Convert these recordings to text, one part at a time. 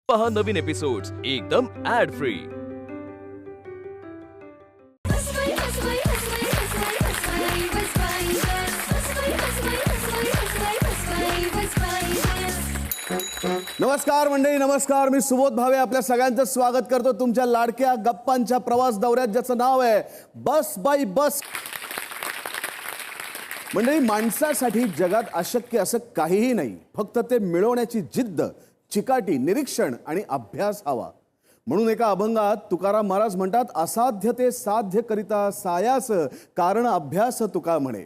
पहा नवीन एपिसोड्स एकदम add free. नमस्कार मंडळी, नमस्कार. मी सुबोध भावे आपल्या सगळ्यांचं स्वागत करतो तुमच्या लाडक्या गप्पांच्या प्रवास दौऱ्यात, ज्याचं नाव आहे बस बाई बस. मंडळी, माणसासाठी जगात अशक्य असं काहीही नाही, फक्त ते मिळवण्याची जिद्द, चिकाटी, निरीक्षण आणि अभ्यास हवा. म्हणून एका अभंगात तुकाराम महाराज म्हणतात, असाध्य ते साध्य करिता सायास कारण अभ्यास तुका म्हणे.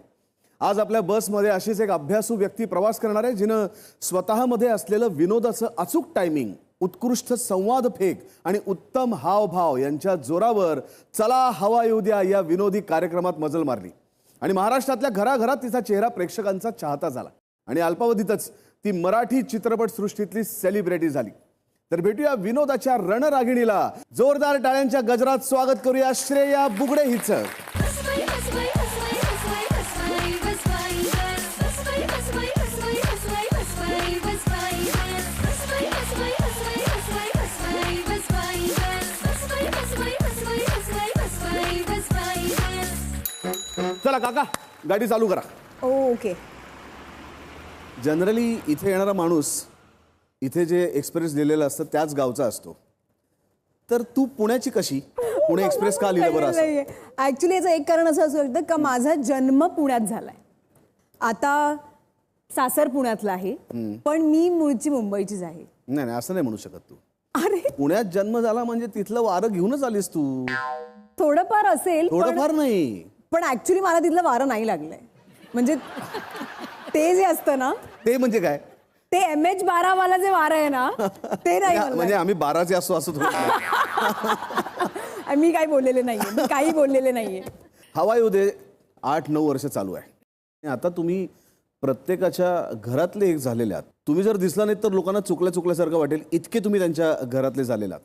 आज आपल्या बसमध्ये अशीच एक अभ्यासू व्यक्ती प्रवास करणार आहे, जिनं स्वतःमध्ये असलेलं विनोदाचं अचूक टायमिंग, उत्कृष्ट संवाद फेक आणि उत्तम हावभाव यांच्या जोरावर चला हवा येऊ द्या या विनोदी कार्यक्रमात मजल मारली आणि महाराष्ट्रातल्या घराघरात तिचा चेहरा प्रेक्षकांचा चाहता झाला आणि अल्पावधीतच ती मराठी चित्रपटसृष्टीतली सेलिब्रिटी झाली. तर भेटूया विनोदाच्या रणरागिणीला. जोरदार टाळ्यांच्या गजरात स्वागत करूया श्रेया बुगडे हिचं. चला काका, गाडी चालू करा. ओके. जनरली इथे येणारा माणूस इथे जे एक्सप्रेस लिहिलेलं असतं त्याच गावचा असतो. तर तू पुण्याची कशी? पुणे एक्सप्रेस का लिहिलं बरं असं? ऍक्च्युली याचं एक कारण असं असू शकतं का माझा जन्म पुण्यात झालाय. आता सासर पुण्यातला आहे, पण मी मूळची मुंबईचीच आहे. नाही नाही, असं नाही म्हणू शकत तू. अरे पुण्यात जन्म झाला म्हणजे तिथलं वारं घेऊनच आलीस तू. थोडंफार असेल, थोडंफार नाही. पण ऍक्च्युली मला तिथलं वारं नाही लागलंय. म्हणजे ते जे असतं ना, ते म्हणजे काय? ते MH12 वाला जे वारं आहे ना, ते नाही म्हणजे आम्ही 12चे असतो असं थोडं. मी काही बोललेले नाहीये, मी काही बोललेले नाहीये. हवा येऊ दे 8-9 वर्ष चालू आहे. आता तुम्ही प्रत्येकाच्या घरातले एक झालेले आहात. तुम्ही जर दिसला नाही तर लोकांना चुकल्यासारखं वाटेल, इतके तुम्ही त्यांच्या घरातले झालेले आहात.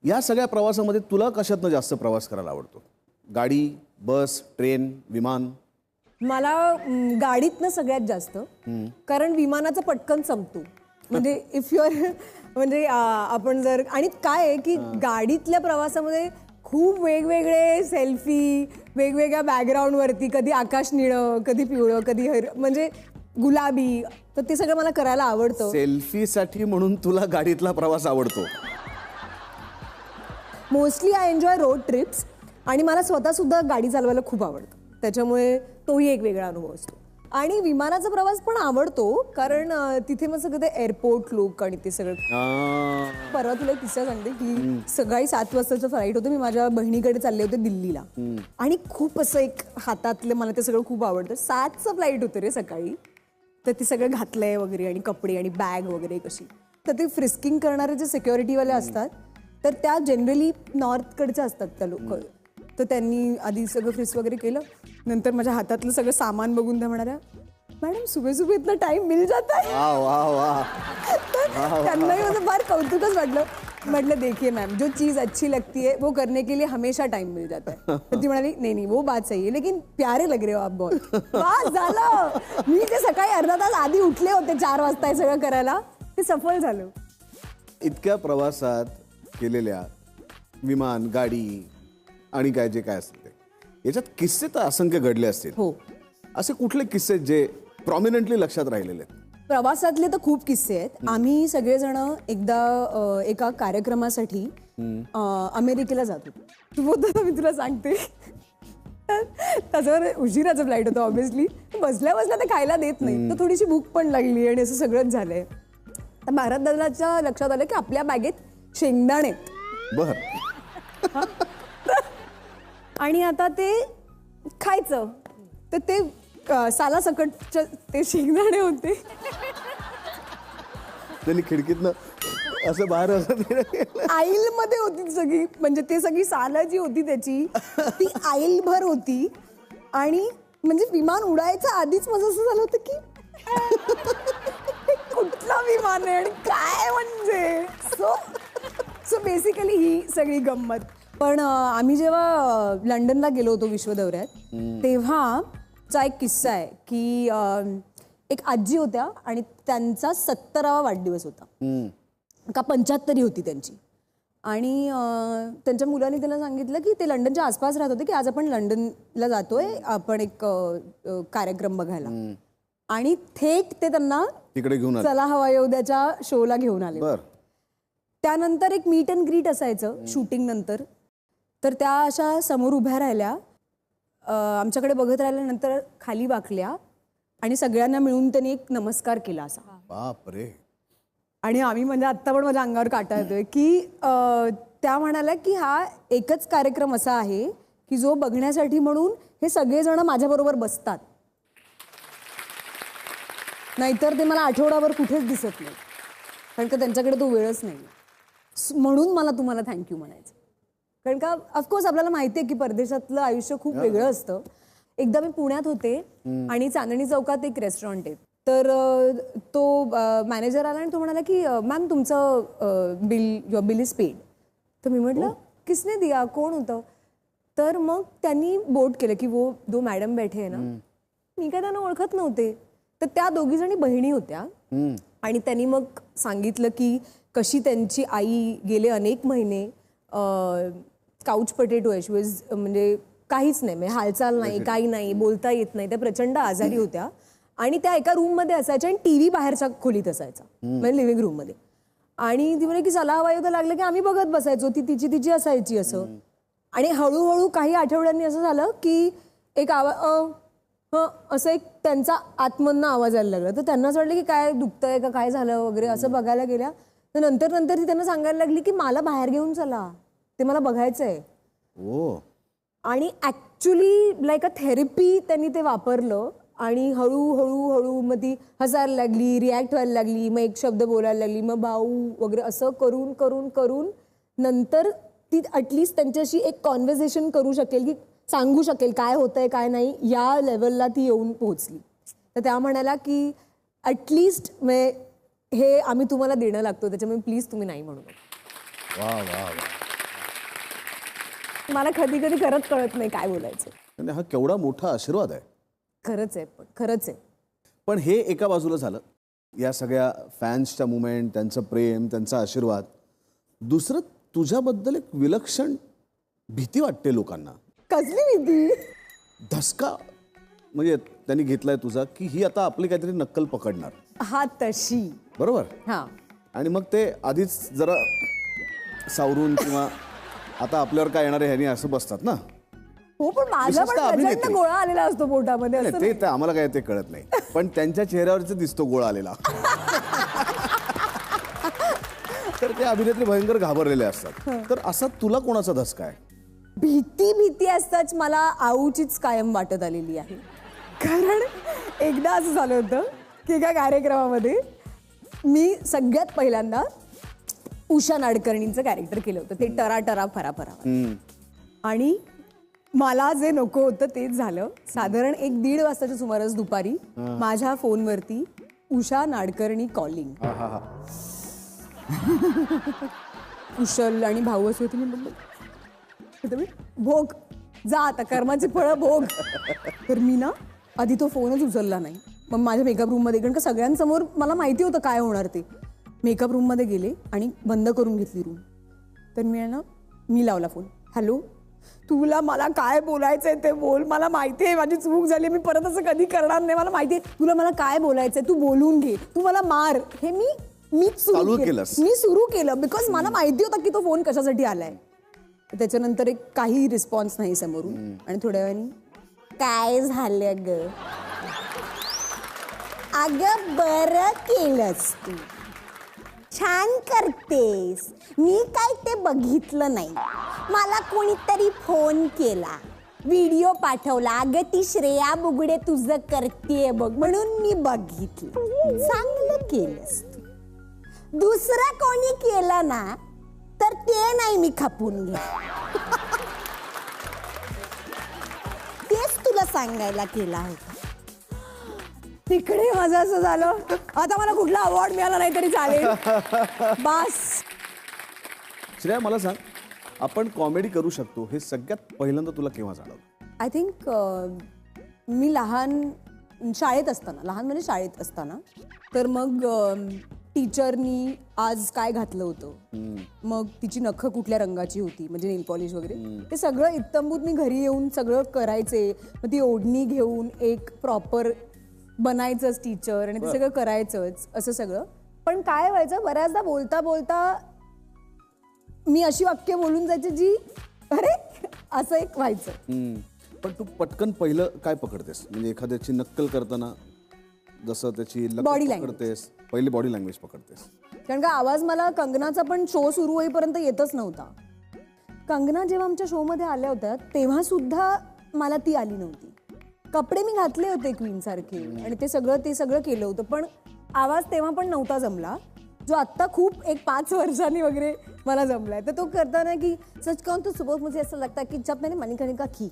या सगळ्या प्रवासामध्ये तुला कशातनं जास्त प्रवास करायला आवडतो? गाडी, बस, ट्रेन, विमान? मला गाडीतनं सगळ्यात जास्त, कारण विमानाचं पटकन संपतो. म्हणजे इफ युअर म्हणजे आपण जर, आणि काय आहे की गाडीतल्या प्रवासामध्ये खूप वेगवेगळे सेल्फी, वेगवेगळ्या बॅकग्राऊंडवरती, कधी आकाश निळं, कधी पिवळं, कधी म्हणजे गुलाबी, तर ते सगळं मला करायला आवडतं. सेल्फीसाठी म्हणून तुला गाडीतला प्रवास आवडतो? Mostly I enjoy road trips, आणि मला स्वतः सुद्धा गाडी चालवायला खूप आवडतं, त्याच्यामुळे तोही एक वेगळा अनुभव असतो. आणि विमानाचा प्रवास पण आवडतो, कारण तिथे मग सगळं ते एअरपोर्ट लुक आणि ते सगळं. परवा तुला एक किस्सा सांगते की सकाळी 7 वाजताचं फ्लाईट होतं. मी माझ्या बहिणीकडे चालले होते दिल्लीला, आणि खूप असं एक हातातलं, मला ते सगळं खूप आवडतं. 7चं फ्लाईट होतं रे सकाळी, तर ते सगळं घातलंय वगैरे, आणि कपडे आणि बॅग वगैरे कशी. तर ते फ्रिस्किंग करणारे जे सिक्युरिटीवाले असतात, तर त्या जनरली नॉर्थकडच्या असतात त्या लोक. तर त्यांनी आधी सगळं फ्रिस्क वगैरे केलं, नंतर माझ्या हातातलं सगळं सामान बघून त्या म्हणाल्या, मॅडम सुबह सुबह इतना टाइम मिल जाता है. त्यांनाही माझं फार कौतुकच वाटलं. म्हटलं देखिए मैम, जो चीज़ अच्छी लगती है वो करने के लिए हमेशा टाइम मिल जाता है. तर ती म्हणाली, नाही नहीं वो बात सही है, लेकिन प्यारे लग रहे हो आप बहुत. बस झालं. मी ते सकाळी अर्धा तास आधी उठले होते 4 वाजता हे सगळं करायला, ते सफल झालं. इतक्या प्रवासात केलेल्या विमान, गाडी आणि काय जे काय असते याच्यात किस्से तर असंख्य घडले असतील. हो. असे कुठले किस्से जे प्रॉमिनंटली लक्षात राहिलेले आहेत? प्रवासातले तर खूप किस्से आहेत. आम्ही सगळेजण एकदा एका कार्यक्रमासाठी अमेरिकेला जात होतो. तू बोलतो मी तुला सांगते. त्याच्यावर उशिराचं फ्लाईट होतं ऑब्व्हियसली. बसल्या बसल्या ते खायला देत नाही, तर थोडीशी भूक पण लागली आणि असं सगळंच झालंय. तर भारत दादाच्या लक्षात आलं की आपल्या बॅगेत शेंगदाणे आहेत. बर. आणि आता ते खायचं, तर ते सालासकटचे ते शेंगदाणे होते. त्यांनी खिडकीतनं असं बाहेर आईल मध्ये होती सगळी, म्हणजे ते सगळी सालं जी होती त्याची ती आईल भर होती. आणि म्हणजे विमान उडायचं आधीच माझं असं झालं होतं की कुठला विमान आहे आणि काय, म्हणजे सो बेसिकली ही सगळी गंमत. पण आम्ही जेव्हा लंडनला गेलो होतो विश्व दौऱ्यात, तेव्हाचा एक किस्सा आहे की एक आजी होत्या आणि त्यांचा 70वा वाढदिवस होता. का 75 होती त्यांची. आणि त्यांच्या मुलांनी त्यांना सांगितलं की ते लंडनच्या आसपास राहत होते की आज आपण लंडनला जातोय, आपण एक कार्यक्रम बघायला. आणि थेट ते त्यांना तिकडे घेऊन आले. चला हवा येऊ द्याच्या शोला घेऊन आले. बर. त्यानंतर एक मीट अँड ग्रीट असायचं शूटिंग नंतर. तर त्या अशा समोर उभ्या राहिल्या, आमच्याकडे बघत राहिल्यानंतर खाली वाकल्या आणि सगळ्यांना मिळून त्यांनी एक नमस्कार केला असा. बापरे. आणि आम्ही म्हणजे आत्ता पण माझ्या अंगावर काटा येतोय की त्या म्हणाल्या की हा एकच कार्यक्रम असा आहे की जो बघण्यासाठी म्हणून हे सगळेजण माझ्याबरोबर बसतात, नाहीतर ते मला आठवड्याभर कुठेच दिसत नाही, कारण का त्यांच्याकडे तो वेळच नाही. म्हणून मला तुम्हाला थँक्यू म्हणायचं. कारण का ऑफकोर्स आपल्याला माहिती आहे की परदेशातलं आयुष्य खूप वेगळं असतं. एकदा मी पुण्यात होते आणि चांदणी चौकात एक रेस्टॉरंट आहे. तर तो मॅनेजर आला आणि तो म्हणाला की मॅम तुमचं युअर बिल इज पेड. तर मी म्हटलं किसने दिया, कोण होतं? तर मग त्यांनी बोट केलं की वो दो मॅडम बैठे आहे ना. मी काय त्यांना ओळखत नव्हते. तर त्या दोघी जणी बहिणी होत्या. आणि त्यांनी मग सांगितलं की कशी त्यांची आई गेले अनेक महिने काउच पटेटो आहे, म्हणजे काहीच नाही, म्हणजे हालचाल नाही, काही नाही, बोलता येत नाही. त्या प्रचंड आजारी होत्या आणि त्या एका रूममध्ये असायच्या आणि टीव्ही बाहेरच्या खोलीत असायचा, म्हणजे लिव्हिंग रूममध्ये. आणि ती म्हणे की चला हवा येऊ लागलं की आम्ही बघत बसायचो, ती तिची असायची असं. आणि हळूहळू काही आठवड्यांनी असं झालं की एक आवाज असं एक त्यांचा आतमधनं आवाज यायला लागला. तर त्यांना असं वाटलं की काय दुखतंय का काय झालं वगैरे असं बघायला गेल्या. तर नंतर ती त्यांना सांगायला लागली की मला बाहेर घेऊन चला, ते मला बघायचंय. आणि ऍक्च्युली लाईक अ थेरपी त्यांनी ते वापरलं. आणि हळूहळू मग ती हसायला लागली, रिॲक्ट व्हायला लागली, मग एक शब्द बोलायला लागली, मग भाऊ वगैरे असं करून करून करून नंतर ती ॲटलिस्ट त्यांच्याशी एक कॉन्व्हर्सेशन करू शकेल, की सांगू शकेल काय होतंय काय नाही, या लेवलला ती येऊन पोहोचली. तर त्या म्हणाल्या की ॲटलिस्ट हे आम्ही तुम्हाला देणं लागतो, त्याच्यामुळे प्लीज तुम्ही नाही म्हणू नका. वा वा वा. मला कधी कधी खरंच कळत नाही काय बोलायचं. आणि हा केवढा मोठा आशीर्वाद आहे. खरंच आहे, पण खरंच आहे. पण हे एका बाजूला झालं, या सगळ्या फॅन्सच्या मुवमेंट, त्यांचं प्रेम, त्यांचा आशीर्वाद. दुसरं तुझ्याबद्दल एक विलक्षण भीती वाटते लोकांना. कसली भीती? धसका म्हणजे त्यांनी घेतलाय तुझा की ही आता आपली काहीतरी नक्कल पकडणार. हा तशी. बरोबर. हा. आणि मग ते आधीच जरा सावरून किंवा आता आपल्यावर काय येणार आहे ह्यानी असं बसतात ना. हो, पण माझा पण प्रचंड गोळा आलेला असतो पोटामध्ये. ते आम्हाला काय ते कळत नाही, पण त्यांच्या चेहऱ्यावरच दिसतो गोळा आलेला. तर ते अभिनेत्री भयंकर घाबरलेले असतात. तर असा तुला कोणाचा धसका आहे? भीती असताच मला आऊचीच कायम वाटत आलेली आहे. कारण एकदा असं झालं होतं की एका कार्यक्रमामध्ये मी सगळ्यात पहिल्यांदा उषा नाडकर्णींचं कॅरेक्टर केलं होतं, ते टरा टरा फरा फरा. आणि मला जे नको होतं तेच झालं. साधारण 1-1:30 वाजताच्या सुमारास दुपारी माझ्या फोनवरती उषा नाडकर्णी कॉलिंग. कुशल आणि भाऊ असे होते. मी भोग जा आता, कर्माची फळं भोग. तर मी ना आधी तो फोनच उचलला नाही. मग माझ्या मेकअप रूममध्ये, कारण का सगळ्यांसमोर मला माहिती होतं काय होणार ते, मेकअप रूममध्ये गेले आणि बंद करून घेतली रूम. तर मी लावला फोन. हॅलो, तुला मला काय बोलायचंय ते बोल. मला माहिती आहे माझी चूक झाली, मी परत असं कधी करणार नाही. मला माहिती आहे तुला मला काय बोलायचंय, तू बोलून घे, तू मला मार. हे मी सुरू केलं बिकॉज मला माहिती होतं की तो फोन कशासाठी आलाय. त्याच्यानंतर एक काही रिस्पॉन्स नाही समोरून. आणि थोड्या वेळाने काय झालं ग? अगं बरं केलंस तू, छान करतेस. मी काय ते बघितलं नाही, मला कोणीतरी फोन केला, व्हिडिओ पाठवला, अगं ती श्रेया बुगडे तुझं करतेय बघ, म्हणून मी बघितलं. चांगलं केलंस तू. दुसरं कोणी केलं ना तर ते नाही मी खपून घे. तेच तुला सांगायला केला होता. तिकडे माझं असं झालं, आता मला कुठला अवॉर्ड मिळाला नाही तरी चालेल बस. श्रेया मला सांग, आपण कॉमेडी करू शकतो हे सगळ्यात पहिल्यांदा तुला केव्हा जाणवलं? आय थिंक मी लहान शाळेत असताना, लहान म्हणजे शाळेत असताना. तर मग टीचरनी आज काय घातलं होतं, मग तिची नखं कुठल्या रंगाची होती, म्हणजे नेल पॉलिश वगैरे, ते सगळं इत्तंभूत मी घरी येऊन सगळं करायचे. मग ती ओढणी घेऊन एक प्रॉपर बनायचंच टीचर आणि ते सगळं करायचंच असं सगळं. पण काय व्हायचं, बऱ्याचदा बोलता बोलता मी अशी वाक्य बोलून जायची जी अरे असं एक व्हायचं. पण तू पटकन पहिलं काय पकडतेस, म्हणजे एखाद्याची नक्कल करताना जसं त्याची Body language. पकडतेस, पहिली बॉडी लँग्वेज पकडतेस? कारण का आवाज मला कंगनाचा पण शो सुरू होईपर्यंत येतच नव्हता. कंगना जेव्हा आमच्या शो मध्ये आल्या होत्या तेव्हा सुद्धा मला ती आली नव्हती. कपडे मी घातले होते क्वीन सारखे आणि ते सगळं केलं होतं, पण आवाज तेव्हा पण नव्हता जमला, जो आत्ता खूप एक 5 वर्षांनी वगैरे मला जमलाय. तर तो करताना की सच कहूं तो सुबह मुझे ऐसा लगता है कि जब मैंने मणिकर्णिका की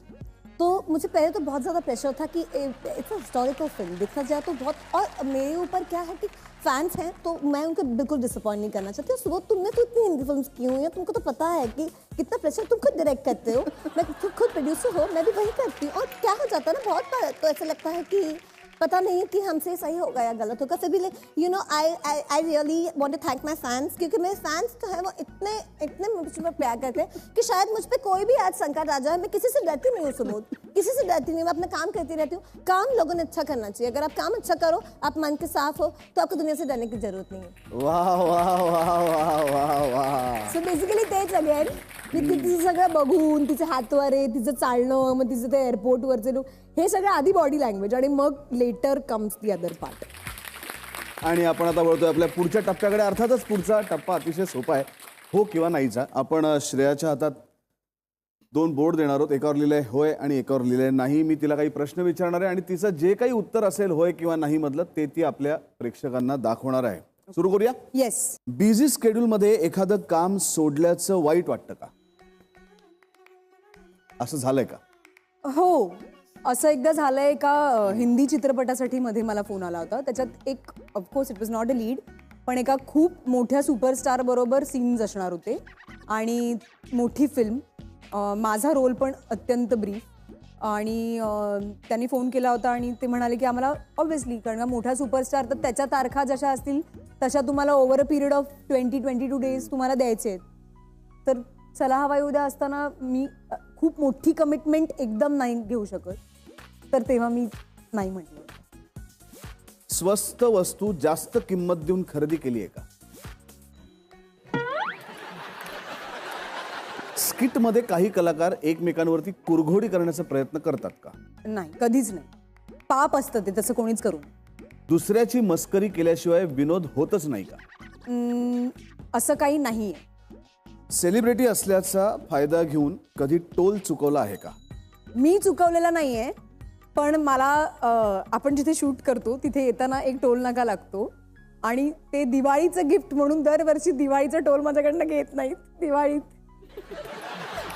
तो मुझे पहले तो बहुत ज़्यादा प्रेशर था कि इट्स अ हिस्टोरिकल फिल्म, देखा जाए तो बहुत, और मेरे ऊपर क्या है कि फैंस हैं तो मैं उनको बिल्कुल डिसअपॉइंट नहीं करना चाहती. सुबह तुमने तो इतनी हिंदी फिल्म की हुई है, तुमको तो पता है कि कितना प्रेशर, तुम खुद डायरेक्ट करते हो, मैं खुद प्रोड्यूसर हो, मैं भी वही करती हूँ. और क्या हो जाता है ना, बहुत बार तो ऐसा लगता है कि पता नहीं कि हमसे सही होगा या गलत होगा. फिर भी you know I really want to thank my fans, क्योंकि मेरे फैंस जो है वो इतने मुझे प्यार करते हैं कि शायद मुझ पे कोई भी आज संकट आ जाए, मैं किसी से डरती नहीं हूँ. सुबह किसी से डरती नहीं, मैं अपना काम करती रहती हूँ. काम लोगों ने अच्छा करना चाहिए. अगर आप काम अच्छा करो, आप मन के साफ हो, तो आपको दुनिया से डरने की जरूरत नहीं है. वाह वाह वाह वाह वाह वाह. सो बेसिकली तेच अगेन, मी तिचं सगळं बघून, तिचे हातवारे, तिचं चालणं, मग तिचं ते एअरपोर्टवरचे लोक, हे सगळं आधी बॉडी लँग्वेज आणि मग later comes the other part. आणि आपण आता वळतोय आपल्या पुढच्या टप्प्याकडे. अर्थातच पुढचा टप्पा अतिशय सोपा आहे, हो किंवा नाहीचा. आपण श्रेयाच्या हातात 2 बोर्ड देणार आहोत, एकावर लिहिलंय होय आणि एकावर लिहिलंय नाही. मी तिला काही प्रश्न विचारणार आहे आणि तिचं जे काही उत्तर असेल होय किंवा नाही मधलं ते ती आपल्या प्रेक्षकांना दाखवणार आहे. सुरू करूया. येस. बिझी स्केड्यूलमध्ये एखादं काम सोडल्याचं वाईट वाटतं का? असं झालंय का? हो, असं एकदा झालंय. एका हिंदी चित्रपटासाठी मध्ये मला फोन आला होता. त्याच्यात एक, of course it was not a lead, पण एका खूप मोठ्या सुपरस्टार बरोबर सीन्स असणार होते आणि मोठी फिल्म, माझा रोल पण अत्यंत ब्रीफ. आणि त्यांनी फोन केला होता आणि ते म्हणाले की आम्हाला ऑब्व्हियसली, कारण का मोठा सुपरस्टार, तर त्याच्या तारखा जशा असतील तशा तुम्हाला over a period of 20-22 days तुम्हाला द्यायचे आहेत. तर चला हवा उद्या असताना मी खूप मोठी कमिटमेंट एकदम नाही घेऊ शकत, तर तेव्हा मी नाही म्हटलं. स्वस्त वस्तू जास्त किंमत देऊन खरेदी केली आहे का? स्किट मध्ये काही कलाकार एकमेकांवरती कुरघोडी करण्याचा प्रयत्न करतात का? नाही, कधीच नाही. पाप असतं ते, तसं कोणीच करू नये. दुसऱ्याची मस्करी केल्याशिवाय विनोद होतच नाही का? असं काही नाहीये. सेलिब्रिटी असल्याचा फायदा घेऊन कधी टोल चुकवला आहे का? मी चुकवलेला नाहीये, पण मला आपण जिथे शूट करतो तिथे येताना एक टोल नाका लागतो आणि ते दिवाळीचं गिफ्ट म्हणून दरवर्षी दिवाळीचं टोल माझ्याकडनं घेत नाहीत. दिवाळीत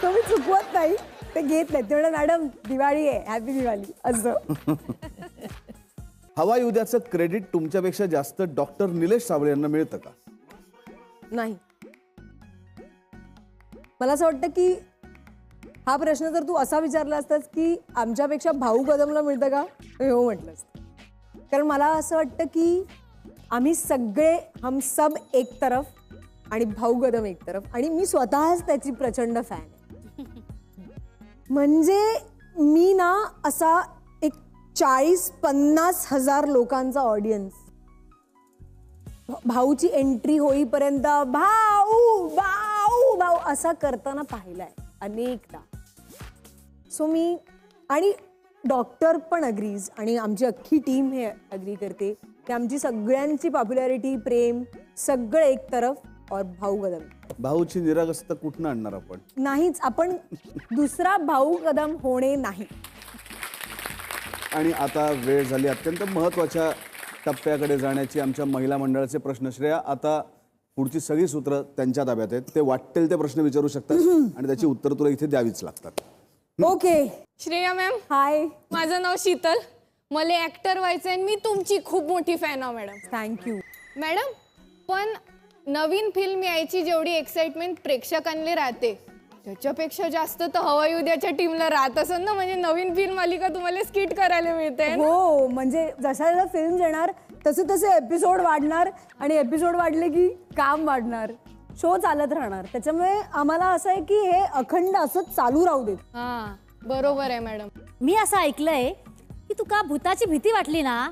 तो मी चुकवत नाही, ते घेत नाहीत. तेवढं मॅडम दिवाळी आहे, हॅपी दिवाळी असं. हवा उद्याचं क्रेडिट तुमच्यापेक्षा जास्त डॉक्टर निलेश साबळे यांना मिळतं का? नाही. मला असं वाटतं की हा प्रश्न जर तू असा विचारला असतास की आमच्यापेक्षा भाऊ कदमला मिळतं का, हो म्हटलं असतं. कारण मला असं वाटतं की आम्ही सगळे हम सब एक तरफ आणि भाऊ कदम एक तरफ, आणि मी स्वतःच त्याची प्रचंड फॅन आहे. म्हणजे मी ना असा एक 40-50 हजार लोकांचा ऑडियन्स भाऊची एंट्री होईपर्यंत भाऊ भाऊ भाऊ असा करताना पाहिलाय अनेकदा. सो मी, आणि डॉक्टर पण अग्रीज आणि आमची अख्खी टीम हे अग्री करते की आमची सगळ्यांची पॉप्युलॅरिटी, प्रेम सगळं एक तरफ और भाऊ कदम. भाऊची निरागसता कुठनं आणणार आपण? नाहीच, आपण दुसरा भाऊ कदम होणे नाही. आणि आता वेळ झाली अत्यंत महत्त्वाच्या टप्प्याकडे जाण्याची. आमच्या महिला मंडळाचे प्रश्न. श्रेया, आता पुढची सगळी सूत्र त्यांच्या ताब्यात आहेत. ते वाटेल ते प्रश्न विचारू शकतात आणि त्याची उत्तर तुला इथे द्यावीच लागतात. ओके. श्रेया मॅम, हाय. माझं नाव शीतल, मला ऍक्टर व्हायचंय. मी तुमची खूप मोठी फॅन आहे मॅडम. थँक्यू मॅडम, पण नवीन फिल्म यायची जेवढी एक्साइटमेंट प्रेक्षकांना राहते त्याच्यापेक्षा जास्त तर हवाई उद्याच्या टीमला राहत असेल ना. म्हणजे नवीन फिल्म आली का तुम्हाला स्किट करायला मिळते. हो, म्हणजे जशा जशा फिल्म येणार तसे तसे एपिसोड वाढणार आणि एपिसोड वाढले की काम वाढणार, शो चालत राहणार. त्याच्यामुळे आम्हाला असं आहे की हे अखंड असंच चालू राहू देत. हा बरोबर आहे मॅडम. मी असं ऐकलंय की तुका भूताची भीती वाटली ना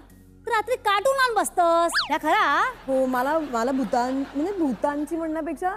तर रात्री कार्टून आणून बसतस, या खरा? हो, मला भूतांची म्हणण्यापेक्षा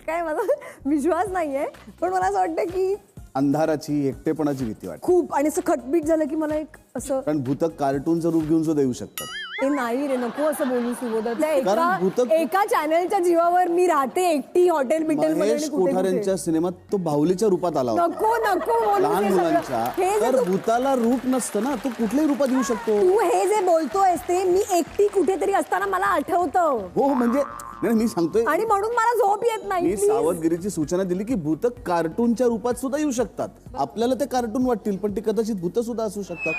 काय माझा विश्वास नाहीये, पण मला असं वाटतं की अंधाराची, एकटेपणाची भीती वाटते. खूप, आणि असं खटपीट झालं की मला एक असं कारण भूत कार्टूनचं रूप घेऊन सुद्धा येऊ शकतात. ते नाही रे, नको असं बोलू सुबोधा. त्या कारण भूतं- एका चॅनलच्या जीवावर मी राहते एकटी हॉटेल बिटेल मध्ये महेश कोठारेंच्या सिनेमात तो बाहुलीच्या रूपात आला होता. नको नको बोलू लहान हे सगळं. मुलांच्या. हे जे तर तू- भूताला रूप नसतं ना, तो कुठल्याही रूपात येऊ शकतो. तू हे जे बोलतोयस ते मी एकटी कुठेतरी असताना मला आठवतं, हो म्हणजे नाही, मी सांगतोय, आणि म्हणून मला झोप येत नाही. मी please. सावधगिरीची सूचना दिली की भूत कार्टूनच्या रूपात सुद्धा येऊ शकतात. आपल्याला ते कार्टून वाटतील पण ते कदाचित भूत सुद्धा असू शकतात.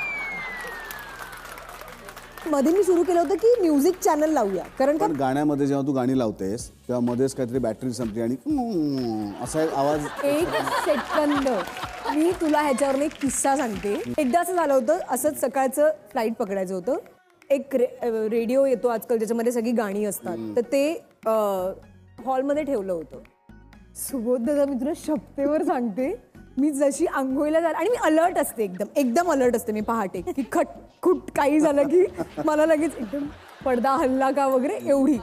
मध्ये मी सुरू केलं होतं की म्युझिक चॅनल लावूया, कारण का पण गाण्यामध्ये जेव्हा तू गाणी लावतेस तेव्हा मध्येच काहीतरी बॅटरी संपली आणि असा एक आवाज. एक सेकंद, मी तुला ह्याच्यावर एक किस्सा सांगते. एकदा असं झालं होतं, असंच सकाळचं फ्लाईट पकडायचं होतं. एक रेडिओ येतो आजकाल ज्याच्यामध्ये सगळी गाणी असतात, तर ते हॉलमध्ये ठेवलं होतं. सुबोध दादा, मी तुला शपथेवर सांगते, मी जशी आंघोळीला झालं, आणि मी अलर्ट असते, एकदम अलर्ट असते मी पहाटे, की खटखुट काही झालं की मला लगेच एकदम पडदा हल्ला का वगैरे, एवढी.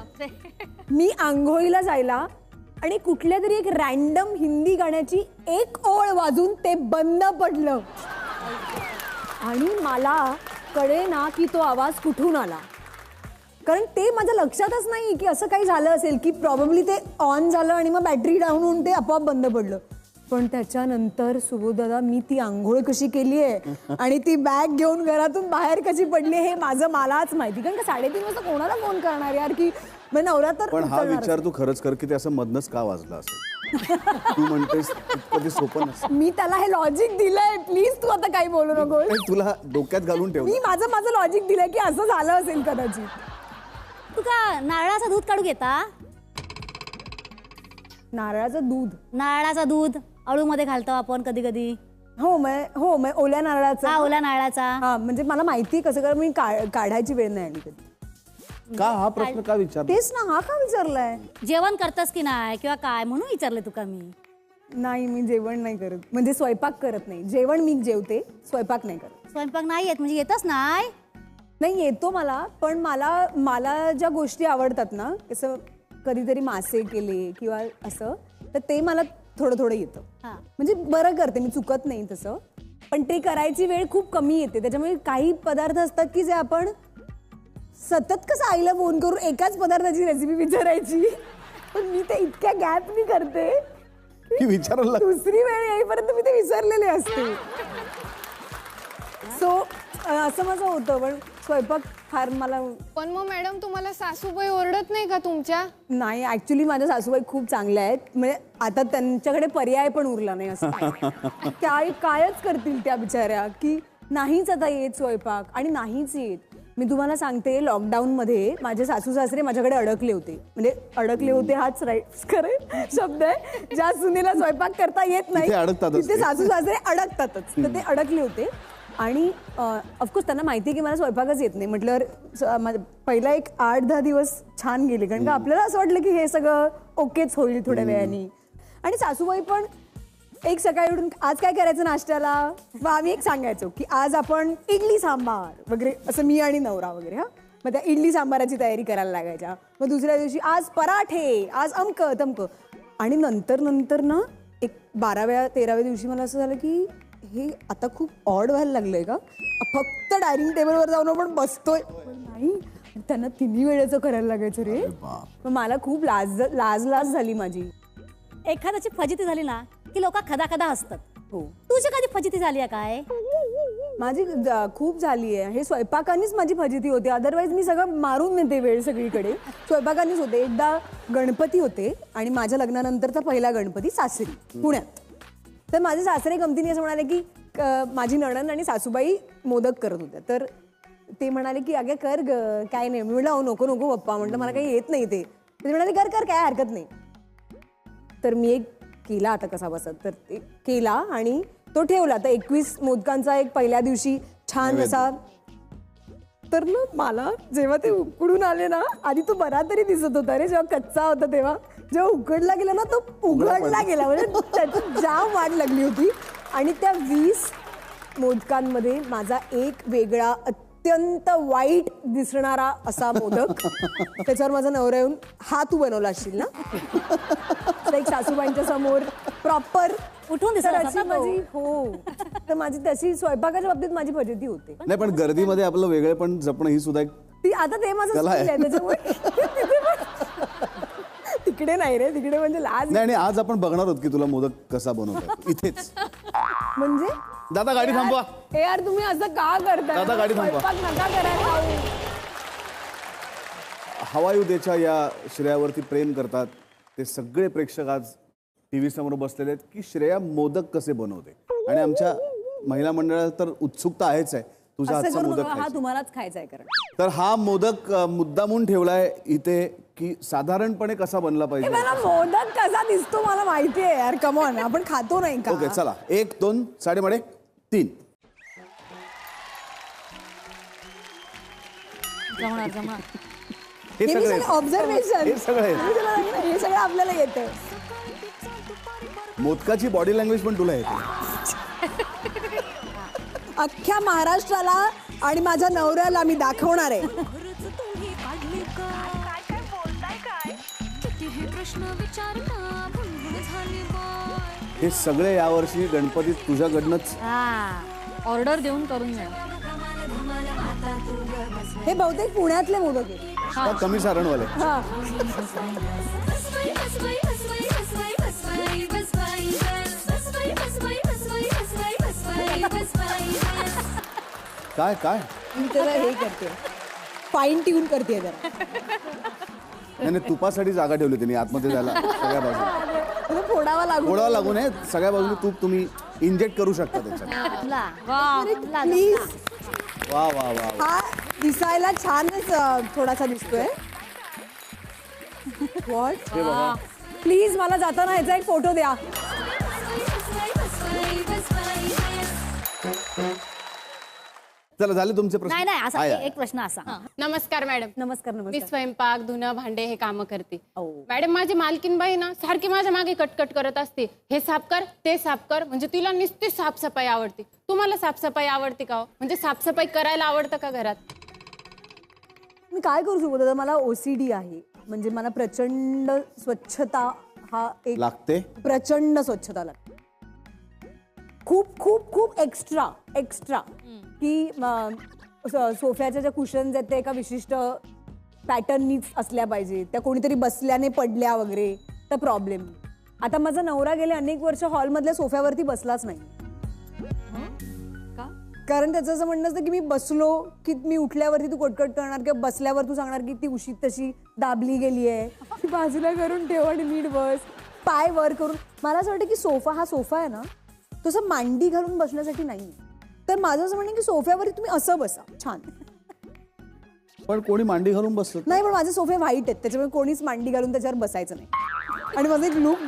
मी आंघोळीला जायला आणि कुठल्या तरी एक रॅन्डम हिंदी गाण्याची एक ओळ वाजून ते बंद पडलं, आणि मला कळे ना की तो आवाज कुठून आला. कारण ते माझ्या लक्षातच नाही की असं काही झालं असेल, की प्रॉब्ली ते ऑन झालं आणि मग बॅटरी डाऊन होऊन ते आपोआप बंद पडलं. पण त्याच्यानंतर सुबोध दादा, मी ती आंघोळ कशी केली आहे आणि ती बॅग घेऊन घरातून बाहेर कशी पडली हे माझं मलाच माहिती. कारण का 3:30 वाजता कोणाला फोन करणार यार, की नवरा तर पण हा उचलणारच. विचार तू खरंच कर की ते असं मधनच का वाजलं असेल. तू म्हणतेस कधी सोपं नसतं. मी त्याला हे लॉजिक दिलंय, प्लीज तू आता काही बोलू नको. हे तुला डोक्यात घालून ठेव. मी माझं लॉजिक दिलंय की असं झालं असेल कदाचित. तुका नारळाचं दूध काढू घेता? नारळाचं दूध? नारळाचं दूध अळूमध्ये घालतो आपण कधी कधी. हो मग ओल्या नारळाचं. हा, ओल्या नारळाचा. हा, म्हणजे मला माहिती कसं, कारण मी काढायची वेळ नाही आली कधी. का हा प्रश्न का विचार? तेच ना, हा का विचारलाय? जेवण करतस की नाही किंवा काय म्हणून विचारलं तुका मी. नाही, मी जेवण नाही करत, म्हणजे स्वयंपाक करत नाही. जेवण मी जेवते, स्वयंपाक नाही करत. स्वयंपाक नाही येत म्हणजे येतच नाही? नाही, येतो मला, पण मला ज्या गोष्टी आवडतात ना, कसं कधीतरी मासे केले किंवा असं, तर ते मला थोडं थोडं येतं. हा. म्हणजे बरं करते मी, चुकत नाही तसं, पण ते करायची वेळ खूप कमी येते. त्याच्यामुळे काही पदार्थ असतात की जे आपण सतत कसं आईला फोन करून एकाच पदार्थाची रेसिपी विचारायची, पण मी ते इतक्या गॅपनी करते की विचारायला दुसरी वेळ येईपर्यंत मी ते विसरलेले असते. सो असं माझं होतं, पण स्वयंपाक फार मला. पण मग मॅडम, तुम्हाला सासूबाई ओरडत नाही का तुमच्या? नाही, ऍक्च्युली माझ्या सासूबाई खूप चांगल्या आहेत. म्हणजे आता त्यांच्याकडे पर्याय पण उरला नाही असं. कायच करतील त्या बिचाऱ्या, की नाहीच आता येत स्वयंपाक, आणि नाहीच येत. मी तुम्हाला सांगते, लॉकडाऊनमध्ये माझे सासू सासरे माझ्याकडे अडकले होते. म्हणजे अडकले होते हाच खरे शब्द आहे. ज्या सुनेला स्वयंपाक करता येत नाही तिथे सासू सासरे अडकतातच. तर ते अडकले होते, आणि ऑफकोर्स त्यांना माहिती आहे की मला स्वयंपाकच येत नाही. म्हटल्यावर पहिला एक 8-10 दिवस छान गेले, कारण का आपल्याला असं वाटलं की हे सगळं ओकेच होईल थोड्या वेळाने. आणि सासूबाई पण एक सकाळी उठून आज काय करायचं नाश्त्याला, मग आम्ही एक सांगायचो की आज आपण इडली सांबार वगैरे, असं मी आणि नवरा वगैरे. हा, मग त्या इडली सांबाराची तयारी करायला लागायच्या. मग दुसऱ्या दिवशी आज पराठे, आज अमकं तमकं. आणि नंतर ना एक 12व्या-13व्या दिवशी मला असं झालं की हे आता खूप ऑड व्हायला लागलंय का, फक्त डायनिंग टेबलवर जाऊन आपण बसतोय. नाही, त्यांना 3 वेळेचं करायला लागायचं रे. मग मला खूप लाज झाली माझी. एखाद्याची फजिती झाली ना की लोक खदा हसतात. हो, तुझी कधी फजिती झाली आहे काय? माझी खूप झाली आहे. हे स्वयंपाकानीच माझी फजिती होते, अदरवाईज मी सगळं मारून नेते वेळ सगळीकडे. स्वयंपाकानीच होते. एकदा गणपती होते, आणि माझ्या लग्नानंतरचा पहिला गणपती सासरी पुण्यात. तर माझे सासरे गमतीने असं म्हणाले की माझी नणंद आणि सासूबाई मोदक करत होत्या. तर ते म्हणाले की अगं कर ग, काय नाही. मी म्हटलं नको नको पप्पा, म्हटलं मला काही येत नाही. ते म्हणाले कर काय हरकत नाही. तर मी एक केला आता कसा बसत, तर ते केला आणि तो ठेवला. तर 21 मोदकांचा एक पहिल्या दिवशी छान असा तर ना मला जेव्हा ते उकडून आले ना, आधी तो बरा तरी दिसत होता रे, जेव्हा कच्चा होता तेव्हा. जेव्हा उकडला गेला ना, तो उघडला गेला, म्हणजे त्याची जाम वाट लागली होती. आणि त्या 20 मोदकांमध्ये माझा एक वेगळा अत्यंत वाईट दिसणारा असा मोदक, त्याच्यावर माझा नवरा येऊन, हा तू बनवला असशील ना. तर एक सासूबाईंच्या समोर प्रॉपर उठून दिसत होता ना तो. माझी हो, तर माझी तशी स्वयंपाकाच्या बाबतीत माझी फजिती होते. नाही, पण गर्दीमध्ये आपलं वेगळेपण जपणं ही सुद्धा एक ती आता ते माझं कला आहे. skill आहे, त्याच्यामुळे तिकडे नाही रे, तिकडे म्हणजे लाज. नाही. आणि आज आपण बघणार आहोत की तुला मोदक कसा बनवता इथेच. म्हणजे दादा गाडी थांबवा. हे यार तुम्ही असं का करताय? दादा, गाडी थांबवा. स्वयंपाक नका करायला. हवा येऊ देच्या या श्रेयावरती प्रेम करतात ते सगळे प्रेक्षक आज टीव्ही समोर बसलेले आहेत की श्रेया मोदक कसे बनवते. आणि आमच्या महिला मंडळाला तर उत्सुकता आहेच आहे तुझा असं आजचा करू मोदक नका, हा खायचा. तुम्हालाच खायचा आहे. कारण तर हा मोदक मुद्दामून ठेवलाय इथे की साधारणपणे कसा बनला हे पाहिजे. मला मोदक कसा दिसतो मला माहिती आहे यार, कमॉन, आपण खातो नाही का? ओके, चला 1 2 साडेमडे 3. जमणार. हे सगळे ऑब्झर्वेशन, हे सगळे हे सगळं आपल्याला येतं. मोदकाची बॉडी लँग्वेज पण तुला येते. अख्ख्या महाराष्ट्राला आणि माझ्या नवऱ्याला मी दाखवणार आहे. हे सगळे यावर्षी गणपतीत तुझ्याकडनंच. ऑर्डर देऊन करून घ्या. हे बहुतेक पुण्यातले मोदक आहे. का कमी सारणवाले. हा, काय काय मी त्याला हे करते, फाईन ट्यून करते जरा. नाही तुपासाठी जागा ठेवली त्यांनी आतमध्ये जायला सगळ्या बाजूला. त्याला फोडावा फोडावा लागू नये, सगळ्या बाजूने तूप तुम्ही इंजेक्ट करू शकता त्याच्यात. प्लीज. वा वा वा. हा दिसायला छानच थोडासा दिसतोय. व्हॉट? हे बघा. प्लीज मला जाताना ह्याचा एक फोटो द्या. चला झाले तुमचे नाही प्रश्न. असा आहे. एक प्रश्न असा. नमस्कार मॅडम. नमस्कार. मी नमस्कार. स्वयंपाक धुणं भांडे हे कामं करते. ओ. मॅडम माझी मालकीन बाई ना सारखी माझ्या मागे कटकट करत असते, हे साफ कर ते साफ कर. म्हणजे तिला नुसती साफसफाई आवडते. तुम्हाला साफसफाई आवडते का हो? म्हणजे साफसफाई करायला आवडतं का घरात? मी काय करू शकतो दादा, मला OCD आहे. म्हणजे मला प्रचंड स्वच्छता हा एक लागते. प्रचंड स्वच्छता लागते. खूप खूप खूप एक्स्ट्रा की सोफ्याच्या ज्या कुशन्स आहेत त्या एका विशिष्ट पॅटर्ननीच असल्या पाहिजे. त्या कोणीतरी बसल्याने पडल्या वगैरे तर प्रॉब्लेम. आता माझा नवरा गेले अनेक वर्ष हॉलमधल्या सोफ्यावरती बसलाच नाही. कारण त्याचं असं म्हणणं असतं की मी बसलो की मी उठल्यावरती तू कटकट करणार किंवा बसल्यावर तू सांगणार की ती उशी तशी दाबली गेली आहे, ती बाजूला करून ठेव आणि नीट बस, पाय वर करून. मला असं वाटतं की हा सोफा आहे ना, तसं मांडी घालून बसण्यासाठी नाही. तर माझं असं म्हणणं की सोफ्यावरती तुम्ही असं बसा छान. पण कोणी मांडी घालून बसत नाही, पण माझे सोफे व्हाईट आहेत त्याच्यामुळे कोणीच मांडी घालून त्याच्यावर बसायचं नाही. आणि माझं एक लुक,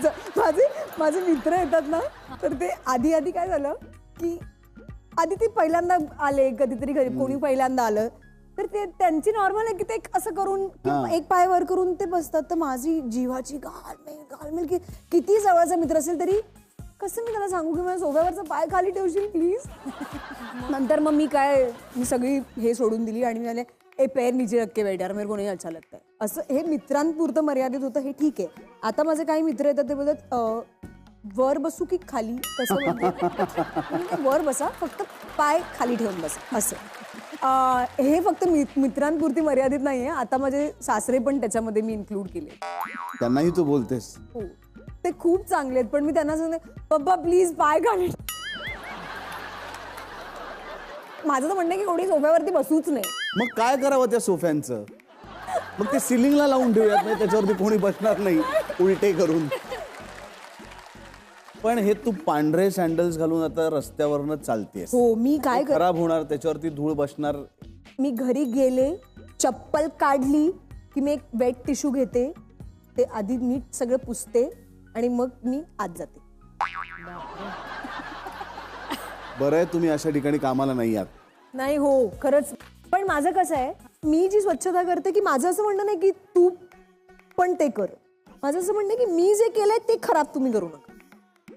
माझे मित्र येतात ना, तर ते आधी काय झालं की आधी ते पहिल्यांदा आले कधीतरी घरी, कोणी पहिल्यांदा आलं तर ते त्यांची नॉर्मल आहे की ते असं करून एक पाय वर करून ते बसतात. तर माझी जीवाची घालमेल की किती जवळचा मित्र असेल तरी कसं मी त्याला सांगू की माझ्या सोफ्यावरचा पाय खाली ठेवशील प्लीज. नंतर मग मी सगळी हे सोडून दिली आणि मी म्हणाले ए पैर नीचे रख के बैठ यार, मेरे को नहीं अच्छा लगता है. असं हे मित्रांपुरतं मर्यादित होतं, हे ठीक आहे. आता माझे काही मित्र येतात ते बोलतात वर बसू की खाली, कसं म्हणते वर बसा, फक्त पाय खाली ठेवून बसा असं. हे फक्त मित्रांपुरती मर्यादित नाहीये. आता माझे सासरे पण त्याच्यामध्ये मी इन्क्लूड केले. त्यांनाही तू बोलतेस. हो, ते खूप चांगले आहेत. पण मी त्यांना सांगते पप्पा प्लीज पाय खाली. माझं तर म्हणणं की कोणी सोफ्यावरती बसूच नाही. मग काय करावं त्या सोफ्यांचं? मग ते सिलिंगला लावून ठेवूयात, नाही त्याच्यावरती कोणी बसणार नाही उलटे करून. पण हे तू पांढरे सँडल्स घालून आता रस्त्यावरनं चालतेस. हो, मी काय खराब होणार, त्याच्यावरती धूळ बसणार. मी घरी गेले, चप्पल काढली की मी एक वेट टिश्यू घेते, ते आधी नीट सगळं पुसते आणि मग मी आत जाते. बरं आहे तुम्ही अशा ठिकाणी कामाला नाही आहात. नाही हो, खरंच पण माझं कसं आहे, मी जी स्वच्छता करते की माझं असं म्हणणं नाही की तू पण ते कर. माझं असं म्हणणं आहे की मी जे केलंय ते खराब तुम्ही करू नका.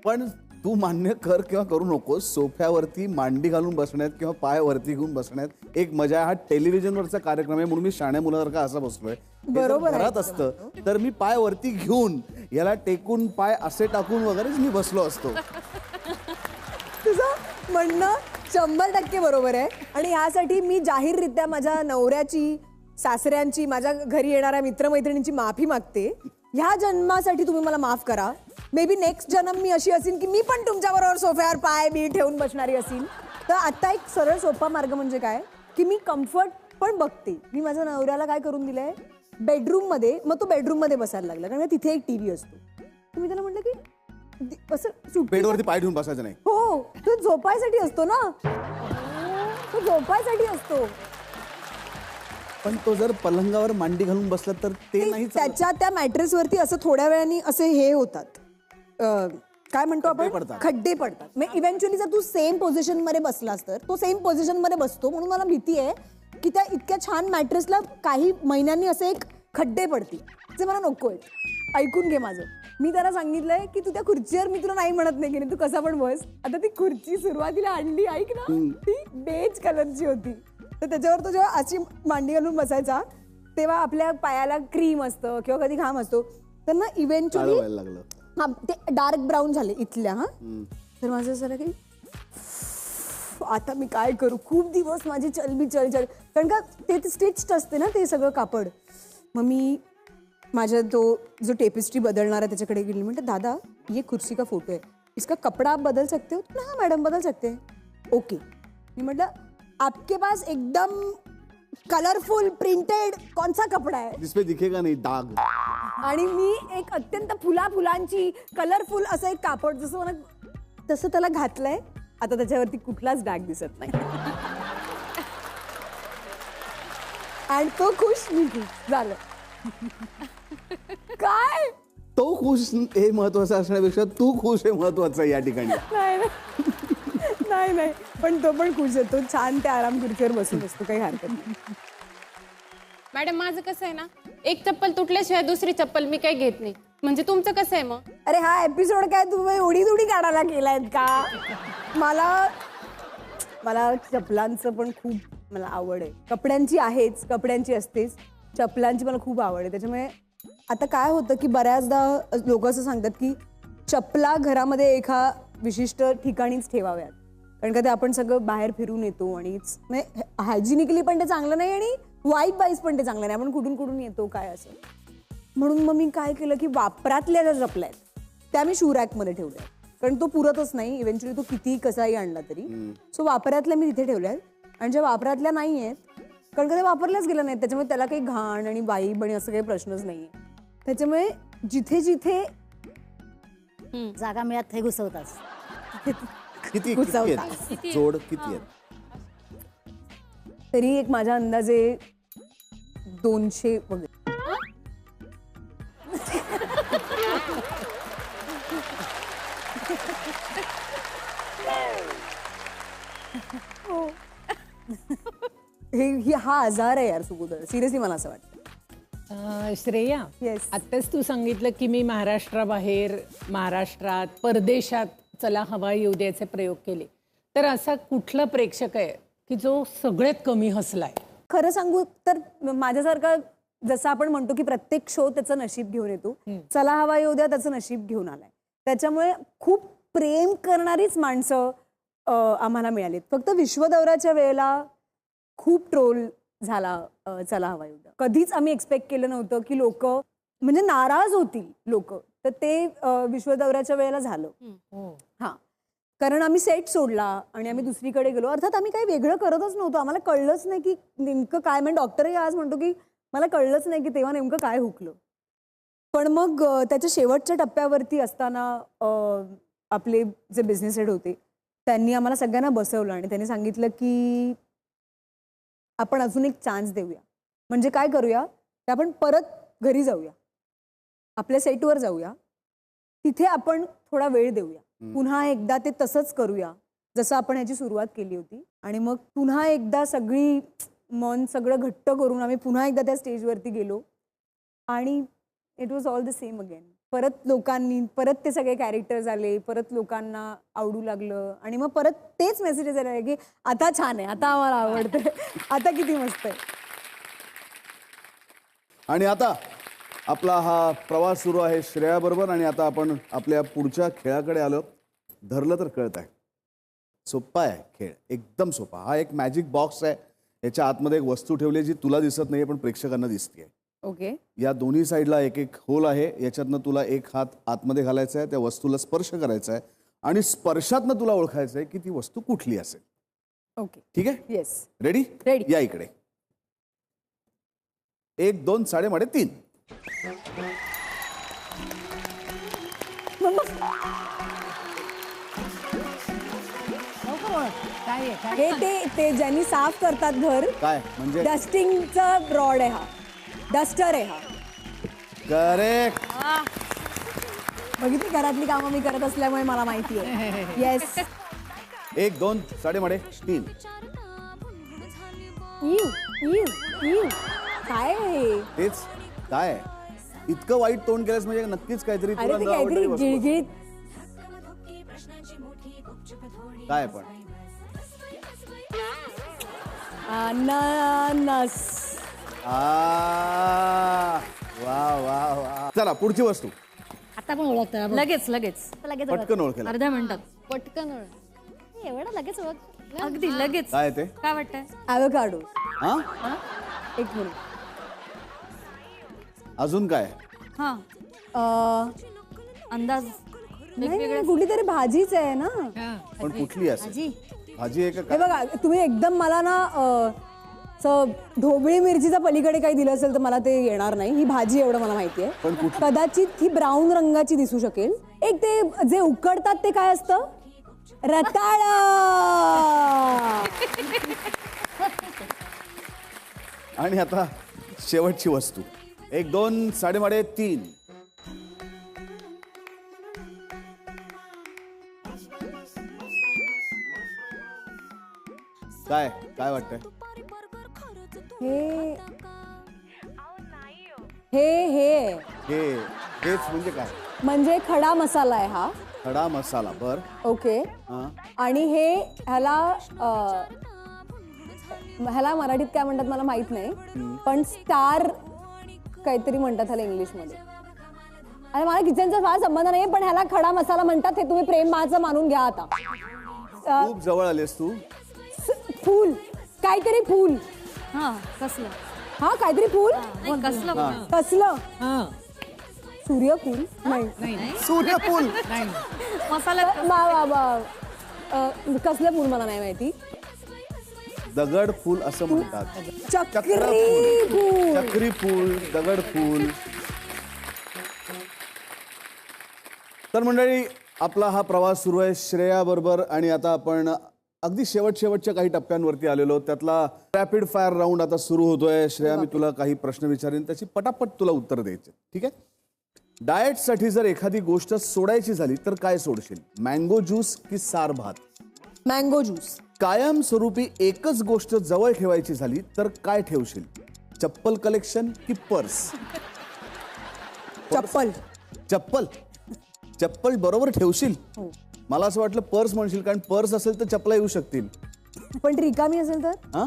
पण तू मान्य कर किंवा करू नकोस, सोफ्यावरती मांडी घालून बसण्यात किंवा पाय वरती घेऊन बसण्यात एक मजा आहे. हा टेलिव्हिजनवरचा कार्यक्रम आहे म्हणून मी शाण्या मुलासारखा असा बसलोय. हे जर बरोबर आहे. घरात असतं तर मी पाय वरती घेऊन याला टेकून पाय असे टाकून वगैरेच मी बसलो असतो. तुझं म्हणणं 100% बरोबर आहे. आणि ह्यासाठी मी जाहीररित्या माझ्या नवऱ्याची, सासऱ्यांची, माझ्या घरी येणाऱ्या मित्रमैत्रिणींची माफी मागते. ह्या जन्मासाठी तुम्ही मला माफ करा. मे बी नेक्स्ट जन्म मी अशी असेल की मी पण तुमच्याबरोबर सोफ्यावर पाय बी ठेवून बसणारी असेल. तर आता एक सरळ सोपा मार्ग म्हणजे काय की मी कम्फर्ट पण बघते. मी माझ्या नवऱ्याला काय करून दिलंय, बेडरूम मध्ये, मग तो बेडरूम मध्ये बसायला लागला कारण तिथे एक टीव्ही असतो. तर मी त्याला म्हटलं की असं सुट्टी- बेडवरती पाय ठेवून बसायचं नाही. हो, तो झोपायसाठी असतो ना, तो झोपायसाठी असतो. पण तो जर पलंगावर मांडी घालून बसला तर ते नाही चालत. त्याच्या त्या मॅट्रेस वरती असं थोड्या वेळाने असे हे होतात, काय म्हणतो खड्डे आपण, पडतात. खड्डे पडतात. मग इव्हेंच्युअली जर तू सेम पोझिशन मध्ये बसलास तर तो सेम पोझिशन मध्ये बसतो. म्हणून मला भीती आहे की त्या इतक्या छान मॅट्रेसला काही महिन्यांनी असे एक खड्डे पडतील, जे मला नकोय. ऐकून घे माझं. मी त्याला सांगितलंय की तू त्या खुर्चीवर, मी तुला नाही म्हणत नाही की तू कसा पण बस. आता ती खुर्ची सुरुवातीला आणली, ऐक ना, ती बेज कलरची होती. तर त्याच्यावर तो जेव्हा अशी मांडी घालून बसायचा तेव्हा आपल्या पायाला क्रीम असतं किंवा कधी घाम असतो, तर ना इव्हेंच्युअली व्हायला लागलं. हा ते डार्क ब्राऊन झाले इथल्या. हा तर माझं असं झालं की आता मी काय करू, खूप दिवस माझी चल कारण का ते स्टिच्ड असते ना ते सगळं कापड. मग मी माझ्या तो जो टेपिस्ट्री बदलणार आहे त्याच्याकडे गेली. म्हणते दादा ये कुर्सी का फोटो है, इसका कपड़ा आप बदल सकते हो. हाँ मैडम बदल सकते हैं. ओके. मी म्हटलं आपके पास एकदम कलरफुल प्रिंटेड कौन सा कपड़ा है. जिसपे दिखेगा नहीं दाग. आणि मी एक अत्यंत फुलांची कलरफुल असं एक कापड जसं मला तसं त्याला घातलंय. आता त्याच्यावरती कुठलाच डाग दिसत नाही. आणि तो खुश, मी खुश झालं. काय तो खुश हे महत्वाचं असण्यापेक्षा तू खुश हे महत्वाचं आहे या ठिकाणी. नाही पण तो पण खुश आहे. तो छान त्या आराम खुर्चीवर बसून असतो, काही हरकत नाही. मॅडम माझं कसं आहे ना, एक चप्पल तुटल्याशिवाय दुसरी चप्पल मी काही घेत नाही. म्हणजे तुमचं कसं आहे मग? अरे हा एपिसोड काय तुम्ही उडी काढायला केलायत का? मला चपलांचं पण खूप मला आवड आहे. कपड्यांची आहेच, कपड्यांची असतेच, चपलांची मला खूप आवड आहे. त्याच्यामुळे आता काय होतं की बऱ्याचदा लोक असं सांगतात की चपला घरामध्ये एका विशिष्ट ठिकाणीच ठेवाव्यात, कारण का ते आपण सगळं बाहेर फिरून येतो आणि हायजिनिकली पण ते चांगलं नाही आणि वाईब वाईज पण ते चांगलं नाही. आपण कुठून येतो काय असं. म्हणून मग मी काय केलं की वापरातल्या ज्या चपल्या आहेत त्या मी शू रॅकमध्ये ठेवल्या, कारण तो पुरतच नाही इव्हेंच्युअली, तो कितीही कसाही आणला तरी. सो वापरातल्या मी तिथे ठेवल्या. आणि ज्या वापरातल्या नाही आहेत, कारण का ते वापरल्याच गेलं नाही, त्याच्यामुळे त्याला काही घाण आणि वाईब आणि असं काही प्रश्नच नाही. त्याच्यामुळे जिथे जिथे जागा मिळत हे घुसवताच. किती आहेत? जोड किती आहेत? तरी एक माझ्या अंदाजे 200 वगैरे. हा आजार आहे यार सुगोदर, सिरियसली मला असं वाटतं. श्रेया, Yes. आत्ताच तू सांगितलं की मी महाराष्ट्राबाहेर, महाराष्ट्रात, परदेशात चला हवा येऊ द्याचे प्रयोग केले. तर असा कुठला प्रेक्षक आहे की जो सगळ्यात कमी हसलाय? खरं सांगू तर माझ्यासारखं, जसं आपण म्हणतो की प्रत्येक शो त्याचं नशीब घेऊन येतो, चला हवा येऊ द्या त्याचं नशीब घेऊन आलाय. त्याच्यामुळे खूप प्रेम करणारीच माणसं आम्हाला मिळालीत. फक्त विश्वदौऱ्याच्या वेळेला खूप ट्रोल झाला चला हवा येऊ द्या. कधीच आम्ही एक्सपेक्ट केलं नव्हतं की लोक म्हणजे नाराज होतील लोक, तर ते विश्वदौऱ्याच्या वेळेला झालं. हा, कारण आम्ही सेट सोडला आणि आम्ही दुसरीकडे गेलो. अर्थात आम्ही काही वेगळं करतच नव्हतो, आम्हाला कळलंच नाही की नेमकं काय. म्हणजे डॉक्टरही आज म्हणतो की मला कळलंच नाही की तेव्हा नेमकं काय हुकलं. पण मग त्याच्या शेवटच्या टप्प्यावरती असताना आपले जे बिझनेस हेड होते त्यांनी आम्हाला सगळ्यांना बसवलं आणि त्यांनी सांगितलं की आपण अजून एक चान्स देऊया. म्हणजे काय करूया, की आपण परत घरी जाऊया, आपल्या सेटवर जाऊया, तिथे आपण थोडा वेळ देऊया, पुन्हा एकदा ते तसंच करूया जसं आपण ह्याची सुरुवात केली होती. आणि मग पुन्हा एकदा सगळी मन सगळं घट्ट करून आम्ही पुन्हा एकदा त्या स्टेजवरती गेलो आणि it was all the same again. परत ते सगळे कॅरेक्टर्स आले, परत लोकांना आवडू लागलं आणि मग परत तेच मेसेजेस आले की आता छान आहे, आता आम्हाला आवडतं, आता किती मस्त आहे. आणि आता आपला हा प्रवास सुरू आहे श्रेयाबरोबर आणि आता आपण आपल्या पुढच्या खेळाकडे आलो. धरलं तर कळत आहे, सोपा आहे खेळ, एकदम सोपा. हा एक मॅजिक बॉक्स आहे, याच्या आतमध्ये एक वस्तू ठेवली जी तुला दिसत नाही पण प्रेक्षकांना दिसते. ओके. या दोन्ही साईडला एक एक होल आहे, याच्यातनं तुला एक हात आतमध्ये घालायचा आहे, त्या वस्तूला स्पर्श करायचा आहे आणि स्पर्शातनं तुला ओळखायचं आहे की ती वस्तू कुठली असेल. ओके. ठीक आहे? येस. रेडी? Ready. या इकडे. 1 2 साडेमाडे 3. हे ते ज्यांनी साफ करतात घर, काय म्हणजे? डस्टिंगचा रॉड आहे हा, डस्टर आहे हा. करेक्ट. बघितली घरातली कामं मी करत असल्यामुळे मला माहिती आहे. येस. 1 2 साडेमाडे 3. काय आहे? तेच काय आहे? इतकं वाईट तोंड केलंस म्हणजे नक्कीच काहीतरी अरे तुला ते न काहीतरी आवडणारी वस्तू असेल. गिळगिळीत. काय पण? अननस. वा वा वा. चला पुढची वस्तू आता पण ओळखता लगेच लगेच लगेच पटकन ओळखेल. अर्ध्या मिनिटात पटकन ओळख. एवढं लगेच ओळख अगदी लगेच. काय ते? काय वाटतंय? ॲव्होकाडो. हा? एक मिनिट. अजून काय? हा अंदाज नाही, कुठली तरी भाजीच आहे ना. पण कुठली असेल? भाजी भाजी आहे का हे काय? बघा, तुम्ही एकदम मला ना ढोबळी मिरचीचा पलीकडे काही दिलं असेल तर मला ते येणार नाही. ही भाजी एवढं मला माहिती आहे. पण कुठली? कदाचित ही ब्राऊन रंगाची दिसू शकेल. एक ते जे उकडतात ते काय असतं? रताळ. आणि आता शेवटची वस्तू. 1 2 साडेमाडे 3. काय काय वाटतंय? हे हे हे हे हेच म्हणजे काय? म्हणजे खडा मसाला आहे हा. खडा मसाला. बर. ओके. हा. आणि हे ह्याला मराठीत काय म्हणतात मला माहित नाही, पण स्टार काहीतरी म्हणतात ह्याला इंग्लिशमध्ये. आणि मला किचनचा फार संबंध नाही, पण ह्याला खडा मसाला म्हणतात. हे तुम्ही प्रेम माझं मानून घ्या आता. खूप जवळ आलेस तू. फूल, काहीतरी फूल. हा कसलं? हा काहीतरी फूल. नाही, कसलं? कसलं? सूर्यफूल नाही. सूर्यफूल. मसाला कसलं फूल मला नाही माहिती. दगड फूल असं म्हणतात. चक्री फूल. चक्री फूल, दगड फूल. तर मंडळी, आपला हा प्रवास सुरू आहे श्रेया बरोबर आणि आता आपण अगदी शेवटच्या काही टप्प्यांवरती आलेलो. त्यातला रॅपिड फायर राऊंड आता सुरू होतोय. श्रेया, मी तुला काही प्रश्न विचारेन, त्याची पटापट तुला उत्तर द्यायचे. ठीक आहे? डाएटसाठी जर एखादी गोष्ट सोडायची झाली तर काय सोडशील? मँगो ज्यूस की सार भात? Mango juice. कायमस्वरूपी एकच गोष्ट जवळ ठेवायची झाली तर काय ठेवशील? चप्पल कलेक्शन की पर्स? चप्पल. चप्पल. चप्पल बरोबर ठेवशील. मला असं वाटलं पर्स म्हणशील, कारण पर्स असेल तर चपला येऊ शकतील. पण रिकामी असेल तर? हा,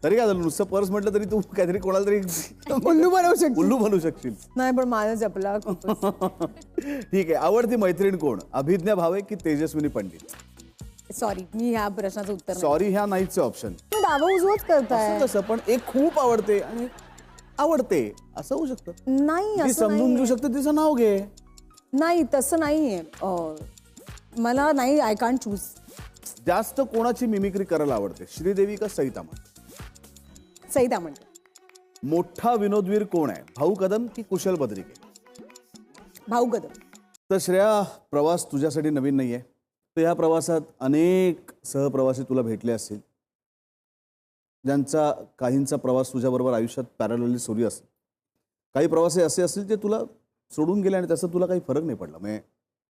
तरी काय झालं, नुसतं पर्स म्हटलं तरी तू काहीतरी कोणाला तरी उल्लू बनवू शकशील. उल्लू बनवू शकशील. नाही, पण माझा चपला. ठीक आहे. आवडती मैत्रीण कोण? अभिज्ञा भावे की तेजस्विनी पंडित? सॉरी, मी ह्या प्रश्नाचं उत्तर नाही. सॉरी ह्या नाहीच ऑप्शन. डावा उजवच करताय. तसं पण एक खूप आवडते आणि एक आवडते असं होऊ शकतं. नाही, ती असं समजून घेऊ शकते, तिचं नाव घे. नाही, तसं नाहीये. मला नाही, आय कांट चूज. जास्त कोणाची मिमिक्री करायला आवडते? श्रीदेवी का सई तामण? सई तामण. मोठा विनोदवीर कोण आहे? भाऊ कदम की कुशल बद्रिके? भाऊ कदम. तर श्रेया, प्रवास तुझ्यासाठी नवीन नाहीये. तर ह्या प्रवासात अनेक सहप्रवासी तुला भेटले असतील, ज्यांचा काहींचा प्रवास तुझ्याबरोबर आयुष्यात पॅरलली सुरू असेल. काही प्रवासी असे असतील जे तुला सोडून गेले आणि त्याचा तुला काही फरक नाही पडला, म्हणजे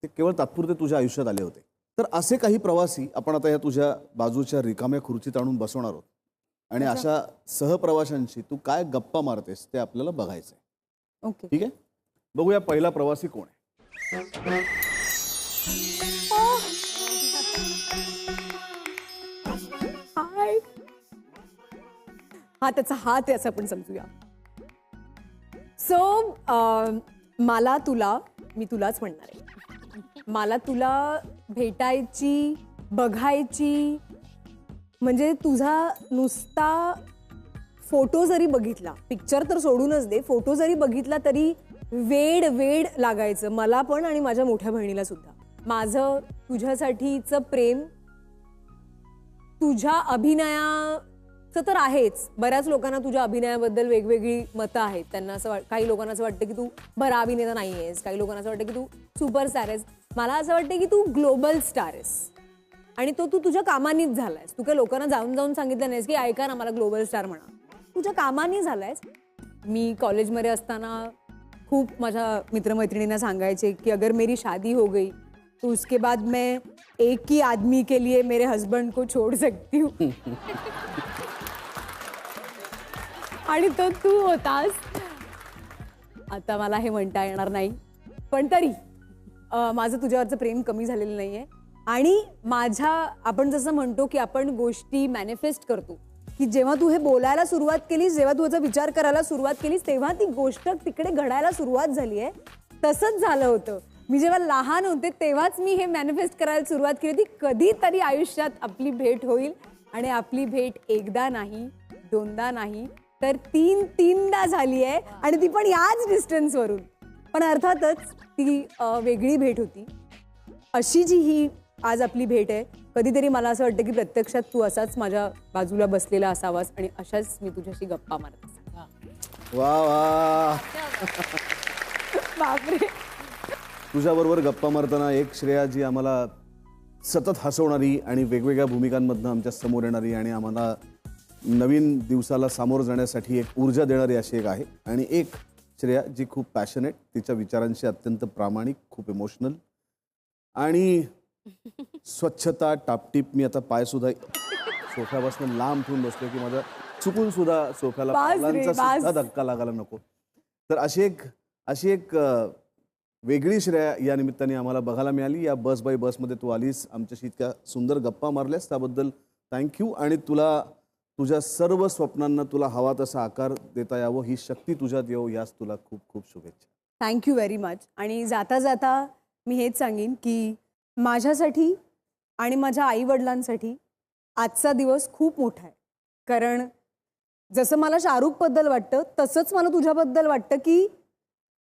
ते केवळ तात्पुरते तुझ्या आयुष्यात आले होते. तर असे काही प्रवासी आपण आता या तुझ्या बाजूच्या रिकाम्या खुर्चीत आणून बसवणार आहोत आणि अशा सहप्रवाशांशी तू काय गप्पा मारतेस ते आपल्याला बघायचंय. ओके. ठीक आहे, बघूया पहिला प्रवासी कोण आहे. हाय. हा त्याचा हात आहे असं आपण समजूया. सो मी तुलाच म्हणणार आहे. मला तुला भेटायची, बघायची, म्हणजे तुझा नुसता फोटो जरी बघितला, पिक्चर तर सोडूनच दे, फोटो जरी बघितला तरी वेड लागायचं मला पण आणि माझ्या मोठ्या बहिणीला सुद्धा. माझं तुझ्यासाठीचं प्रेम, तुझ्या अभिनयाचं तर आहेच. बऱ्याच लोकांना तुझ्या अभिनयाबद्दल वेगवेगळी मतं आहेत. त्यांना असं काही लोकांना असं वाटतं की तू बरा अभिनेता नाही आहेस, काही लोकांना असं वाटतं की तू सुपरस्टार आहेस. मला असं वाटतं की तू ग्लोबल स्टार आहेस आणि तू तुझ्या कामानीच झालायस. तू काही लोकांना जाऊन सांगितलं नाहीस की ऐका ना मला ग्लोबल स्टार म्हणा. तुझ्या कामानी झालायस. मी कॉलेजमध्ये असताना खूप माझ्या मित्रमैत्रिणींना सांगायचे की अगर मेरी शादी हो गई तो उसके बाद मैं एक ही आदमी के लिए मेरे हस्बैंड को छोड़ सकती हूँ. आणि तो तू होतास. आता मला हे म्हणता येणार नाही, पण तरी माझं तुझ्यावरचं प्रेम कमी झालेलं नाहीये. आणि आपण जसं म्हणतो की आपण गोष्टी मॅनिफेस्ट करतो, की जेव्हा तू हे बोलायला सुरुवात केलीस, जेव्हा तू याचा विचार करायला सुरुवात केलीस, तेव्हा ती गोष्ट तिकडे घडायला सुरुवात झाली आहे. तसंच झालं होतं. मी जेव्हा लहान होते तेव्हाच मी हे मॅनिफेस्ट करायला सुरुवात केली होती, कधीतरी आयुष्यात आपली भेट होईल. आणि आपली भेट एकदा नाही, दोनदा नाही, तर तीनदा झाली आहे. आणि ती पण याच डिस्टन्सवरून. पण अर्थातच ती वेगळी भेट होती. अशी जी ही आज आपली भेट आहे, कधीतरी मला असं वाटतं की प्रत्यक्षात तू असाच माझ्या बाजूला बसलेला असावास आणि अशाच मी तुझ्याशी गप्पा मारत असावा. वा वा. बापरे. तुझ्याबरोबर गप्पा मारताना एक श्रेया जी आम्हाला सतत हसवणारी आणि वेगवेगळ्या भूमिकांमधनं आमच्या समोर येणारी आणि आम्हाला नवीन दिवसाला सामोरं जाण्यासाठी एक ऊर्जा देणारी अशी एक आहे. आणि एक श्रेया जी खूप पॅशनेट, तिच्या विचारांशी अत्यंत प्रामाणिक, खूप इमोशनल आणि स्वच्छता टापटीप. मी आता पायसुद्धा सोफ्यापासून लांब ठेवून बसलो की माझा चुकून सुद्धा सोफ्याला पावलांचा सुद्धा धक्का लागायला नको. तर अशी एक वेगळी श्रेया या निमित्ताने आम्हाला बघायला मिळाली. या बस बाय बसमध्ये तू आलीस, आमच्याशी इतक्या सुंदर गप्पा मारल्यास त्याबद्दल थँक्यू. आणि तुला तुझ्या सर्व स्वप्नांना तुला हवा तसा आकार देता यावं, ही शक्ती तुझ्यात येऊ, यास तुला खूप खूप शुभेच्छा. Thank you very much. आणि जाता जाता मी हेच सांगेन की माझ्यासाठी आणि माझ्या आईवडिलांसाठी आजचा दिवस खूप मोठा आहे. कारण जसं मला शाहरुखबद्दल वाटतं तसंच मला तुझ्याबद्दल वाटतं की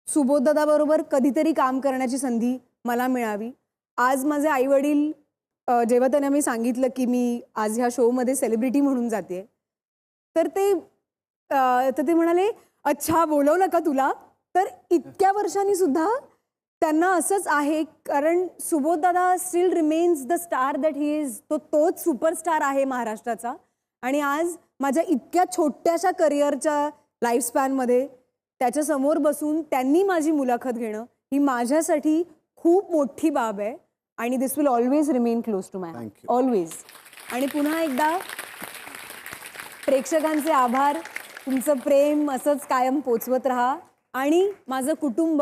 सुबोधदादाबरोबर कधीतरी काम करण्याची संधी मला मिळावी. आज माझे आईवडील जेव्हा त्यांना मी सांगितलं की मी आज ह्या शोमध्ये सेलिब्रिटी म्हणून जाते, तर ते म्हणाले अच्छा बोलवलं का तुला. तर इतक्या वर्षांनी सुद्धा त्यांना असंच आहे, कारण सुबोधदादा still remains the star that he is. तोच सुपरस्टार आहे महाराष्ट्राचा. आणि आज माझ्या इतक्या छोट्याशा करिअरच्या लाईफस्पॅनमध्ये त्याच्यासमोर बसून त्यांनी माझी मुलाखत घेणं ही माझ्यासाठी खूप मोठी बाब आहे. आणि this will always remain close to my heart, always. आणि पुन्हा एकदा प्रेक्षकांचे आभार. तुमचं प्रेम असंच कायम पोचवत राहा. आणि माझं कुटुंब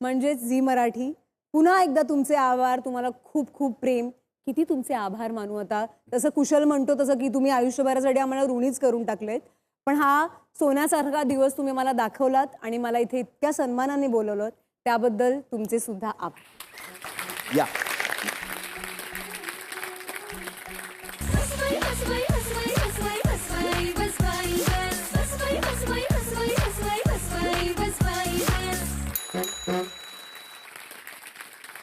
म्हणजेच झी मराठी, पुन्हा एकदा तुमचे आभार. तुम्हाला खूप खूप प्रेम. किती तुमचे आभार मानू आता. तसं कुशल म्हणतो तसं की तुम्ही आयुष्यभरासाठी आम्हाला ऋणीच करून टाकलेत. पण हा सोन्यासारखा दिवस तुम्ही मला दाखवलात आणि मला इथे इतक्या सन्मानाने बोलवलं, त्याबद्दल तुमचे सुद्धा आभार. या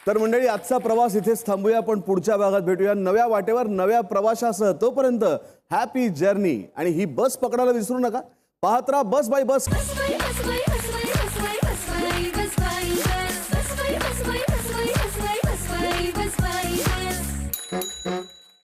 तर मंडळी, आजचा प्रवास इथेच थांबूया, पण पुढच्या भागात भेटूया नव्या वाटेवर नव्या प्रवाशासह. तोपर्यंत हॅपी जर्नी. आणि ही बस पकडायला विसरू नका. पाहत राहा बस बाय बस.